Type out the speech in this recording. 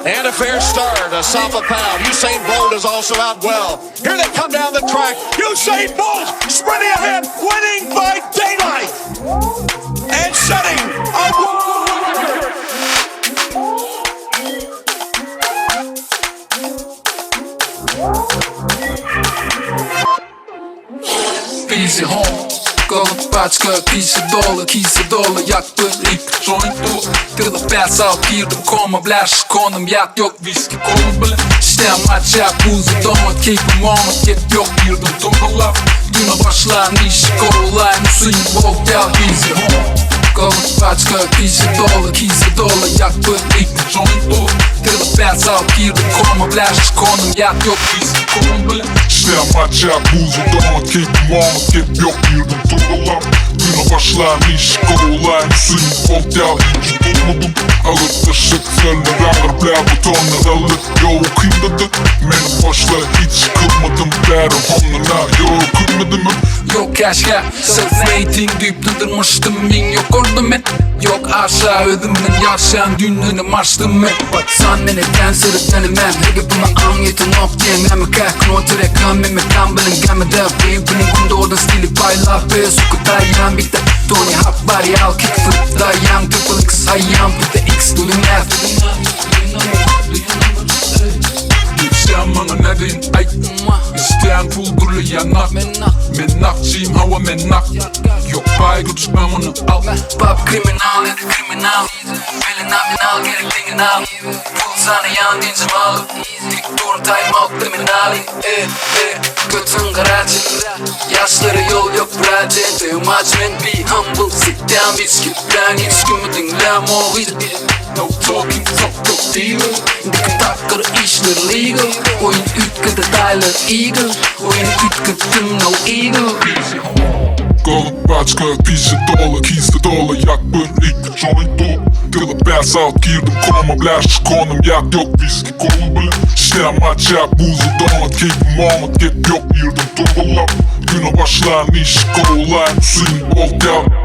And a fair start, a solid pound. Usain Bolt is also out well. Here they come down the track. Usain Bolt sprinting ahead, winning by daylight. And setting a world record. Easy home. Kalıp başka kişi dolu yaktı ilk jointu. Kılıp bas out girdim koma blash konum yak yok viski kolum bile. İşte maç yap buzu donut keyfim olmak yet yok girdim dolap. Güne başlar niş kolay musun bol gel easy home. Kalıp başka kişi dolu yaktı ilk jointu. Kılıp bas out girdim koma blash konum yak yok viski kolum bile. İşte maç yap buzu donut keyfim olmak yet yok girdim dolap. Güne başlar niş kolay musun bol gel hiç durmadım. Alıp taşık föllerler bla butonlar alıp yol kıymadı. Men başla hiç kılmadım derim onlara yol kıymadı mı? Yok aşka self-rating deyip durdurmuştum bin yok orada men. Yok aşağı ödüm ben yaşayan dününü açtım men. Sen beni danser denemem Hegipime angetin of diyemem Kalkın o tere kammeme kambelin gammede Baby'nin kunde oradan stili payla Be suku dayan bitti Tony hap bari al kick flip dayan Triple X hayyan put the X to the math. İsteyen bana ne diyeyim ay İsteyen fulgurlu yanak Mennakçıyım hava mennak Yok baygı tutmam onu al Pop kriminal ya da kriminal Fenomenal gerektiğin al Pulsana yan deyince mal Dik dur time out kriminali Götün garajı Yaşları yol yok bırakı Too much man be humble Sit down bitch keep down Hiç kimi dinlem o hiç No talking talk yok dealer Dikkat takır işler legal Oyun ütkü detaylar eagle Oyun ütküttüm no eagle Kalıp başka kişi dolu yakbın ilk jointu. Kılıp bas out girdim koma blash konum yak yok viski kolum bile. İşte maç yap buzu donut keyfim olmak yet yok girdim dolap. Güne başlar niş kolay musun bol gel.